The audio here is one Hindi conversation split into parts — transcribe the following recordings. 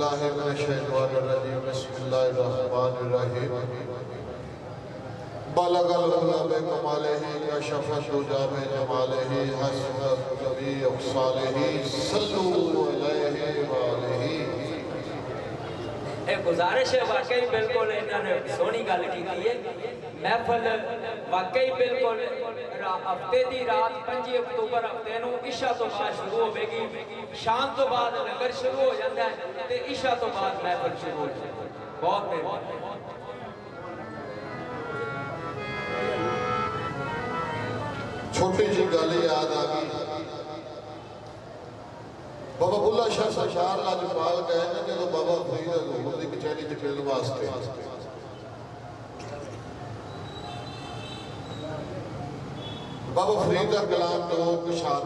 बिल्लाहि मिनश्शैतानिर्रजीम बिस्मिल्लाहिर्रहमानिर्रहीम बलगल उला बिकमालिही कशफत दुजा बिजमालिही हसनत जमीअ अख्सालिही सल्लू अलैहि व आलिही। गुजारिश है वाकई बिल्कुल इन्होंने सोहनी गल की है। महफल वाकई बिल्कुल हफ्ते की रात 5 अक्तूबर हफ्ते को इशा तो बाद शुरू होगी, शाम तो बाद लंगर शुरू हो जाता है तो इशा तो बाद महफल शुरू हो जाती है। बहुत मेहरबानी। छोटी जी गल याद आ गई, बाबा बुल्ला शाह सरकार लाजपाल गए ना जो बाबा फरीद हजूर की कचहरी च मिलने वास्ते, बाबा फरीद का कलाम तो कुशाद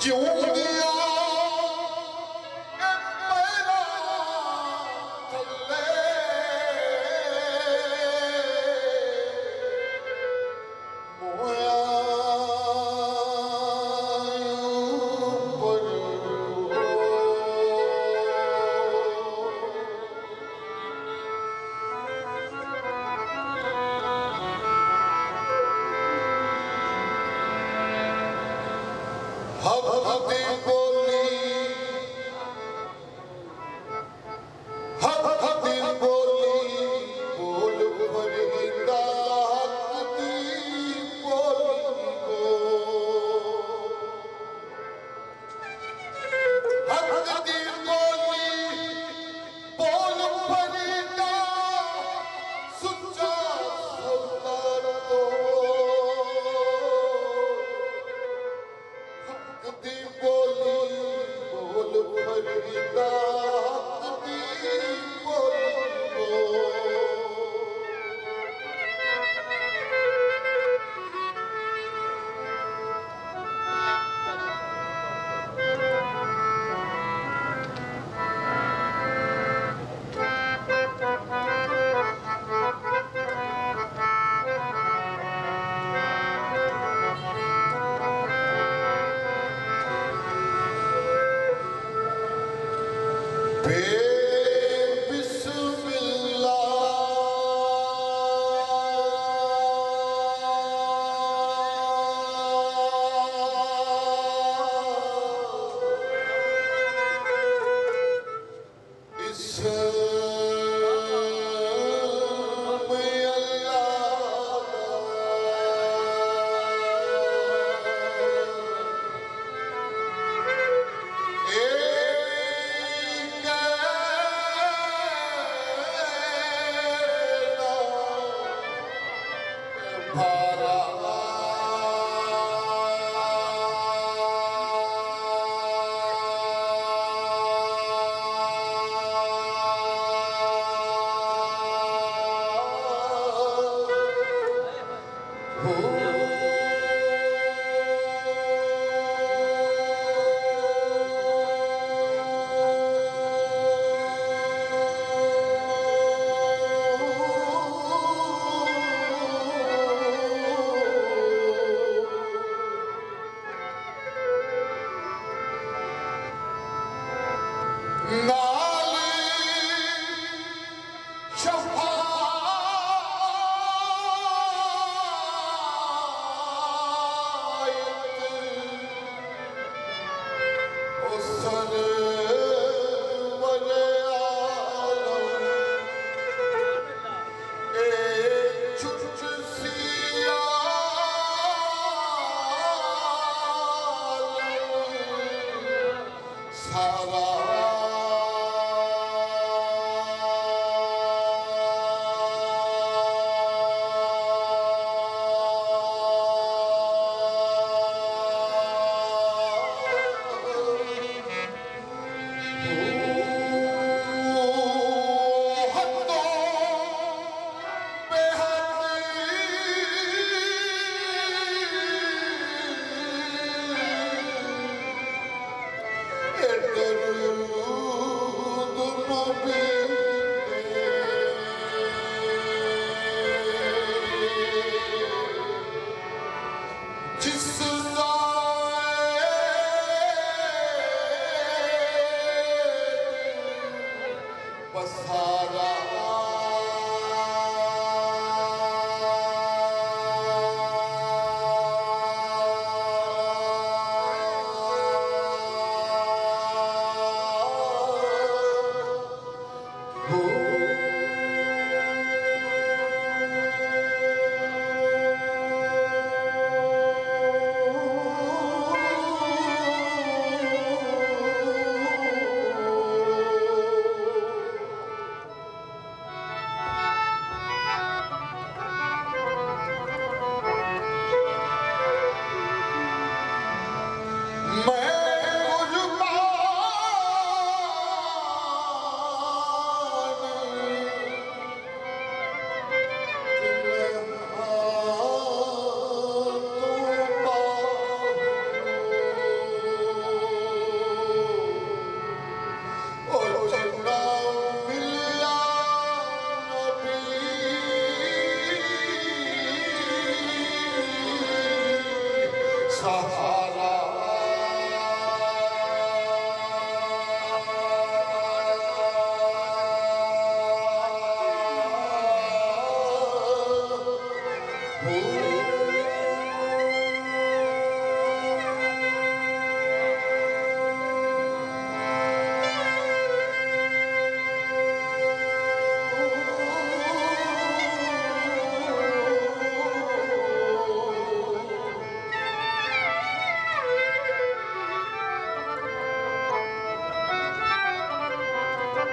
ਜਿਉਂਦਿਆਂ ਇਹ ਪੈਰਾਂ ਥੱਲੇ ਮੋਇਆ ਉੱਪਰ ਹੱਕ ਦੀ ਬੋਲੀ ਹੱਕ ਦੀ ਬੋਲੀ ਬੋਲ ਫਰੀਦਾ ਹੱਕ ਦੀ ਬੋਲੀ ਹੱਕ ਦੀ ਬੋਲੀ ਬੋਲ ਫਰੀਦਾ ਸੁੱਚਾ ਸੌਦਾ ਤੋਂ ਹੱਕ ਦੀ ਬੋਲੀ ਬੋਲ ਫਰੀਦਾ ਹੱਕ ਦੀ ਬੋਲੀ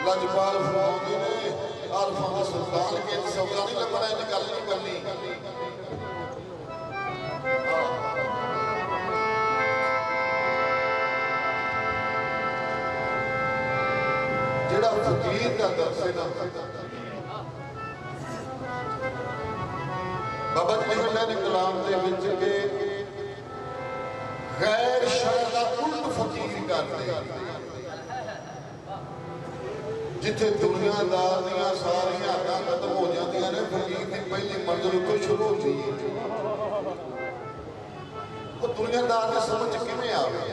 लजपाल फरमाते ने आलफा का सुल्तान के सौदा नहीं लगना, इन गल नहीं करनी। जेड़ा फकीर का दर्स है ना, बाबा जी लिखते ने कलाम के विच के गैर शरअ दा उल्ट फकीर करते, जिथे दुनियादार दियां सारियां हदां खत्म हो जांदियां ने, फकीर की पहली मंजिल तो शुरू होती है। वो दुनियादार की समझ किवें आवे?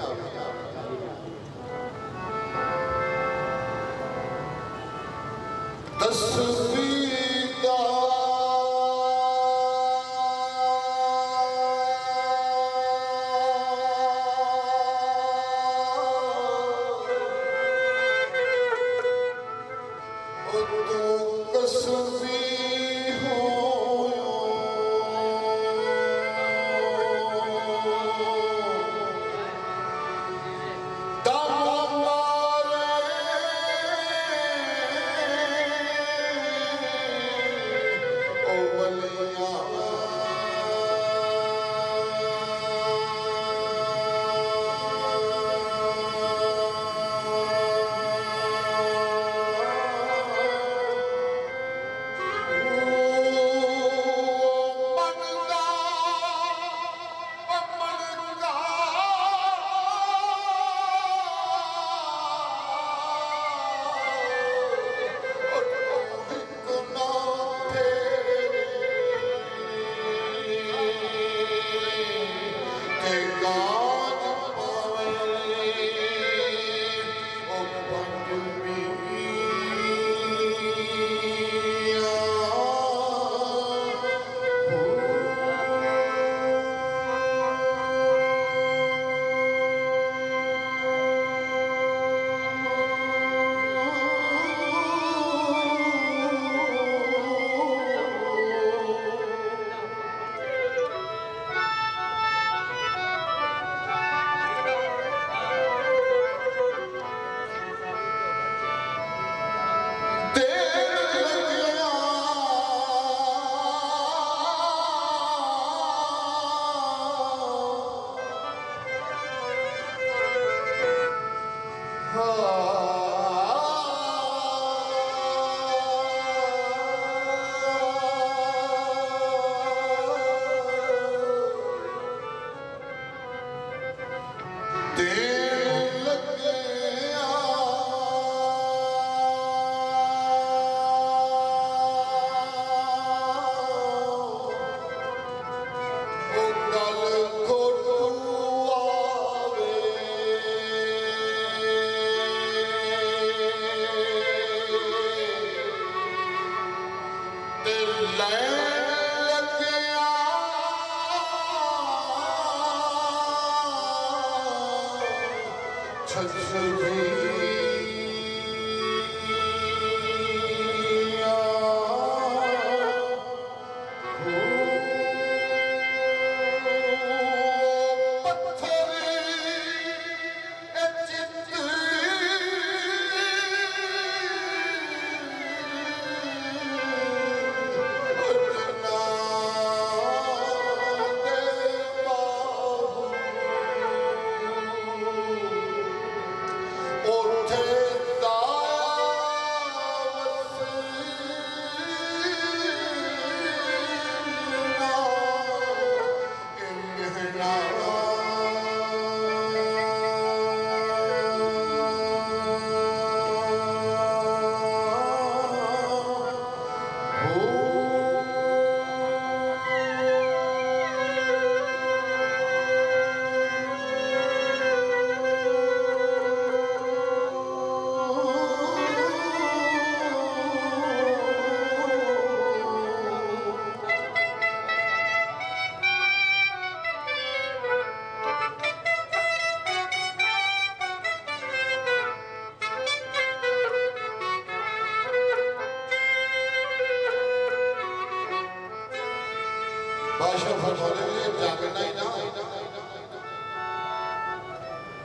ਬਾਦਸ਼ਾਹ ਫਰਮਾਉਂਦੇ ਵੀ ਇਹ ਜਾਗਣਾ ਹੀ ਨਾ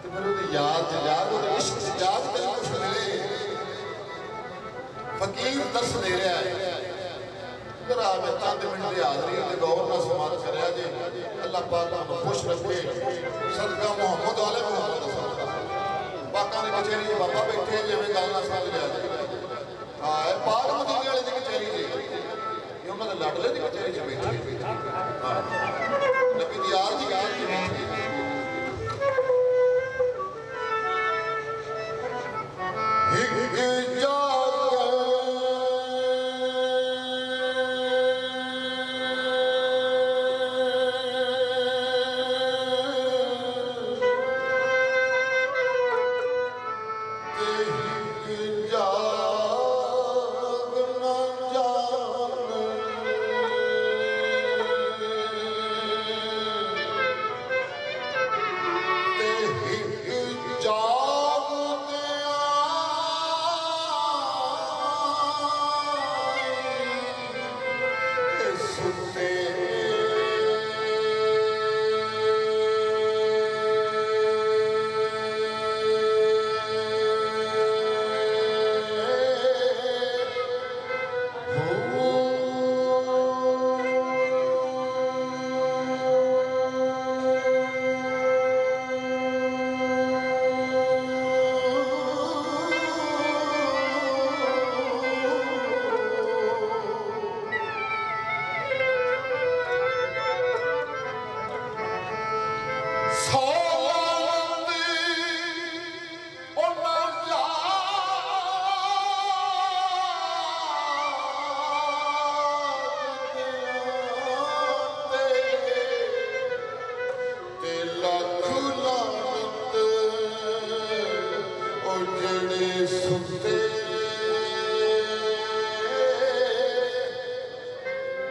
ਤੇ ਫਿਰ ਉਹਦੀ ਯਾਦ ਉਹਦੇ ਇਸ਼ਕ ਦੀ ਯਾਦ ਤੇ ਕੁਛ ਮਿਲੇ। ਫਕੀਰ ਦੱਸ ਦੇ ਰਿਹਾ ਹੈ ਜਰਾ ਮੈਂ ਚੰਦ ਮਿੰਟ ਦੀ ਹਾਜ਼ਰੀ ਤੇ ਗੌਰ ਨਾਲ ਸਮਾਤ ਕਰਿਆ ਜੇ। ਅੱਲਾਹ ਪਾਕ ਨੂੰ ਖੁਸ਼ ਰੱਖੇ। ਸਦਕਾ ਮੁਹੰਮਦ ਵਾਲੇ ਮੁਹੰਮਦ ਦਾ ਸਦਕਾ ਬਾਕਾਂ ਦੀ ਕਚਹਿਰੀ 'ਚ ਬਾਬਾ ਬੈਠੇ ਜਿਵੇਂ ਗੱਲ ਨਾ ਸਮਝ ਲਿਆ ਜੀ। ਹਾਂ ਇਹ ਪਾਕ ਮਦੀਨੇ ਵਾਲੇ ਦੀ ਕਚਹਿਰੀ ਜੀ, ਇਹ ਉਹਨਾਂ ਦੇ ਲਾਡਲੇ ਦੀ ਕਚਹਿਰੀ 'ਚ ਬੈਠੇ। ਹਾਂ ਨਬੀ ਦੀ ਯਾਦ ਦੀ ਗੱਲ ਕੀ ਬੈਠੇ। ਇੱਕ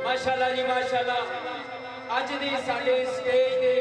माशाअल्लाह जी माशाअल्लाह। अज दी साडे स्टेज दे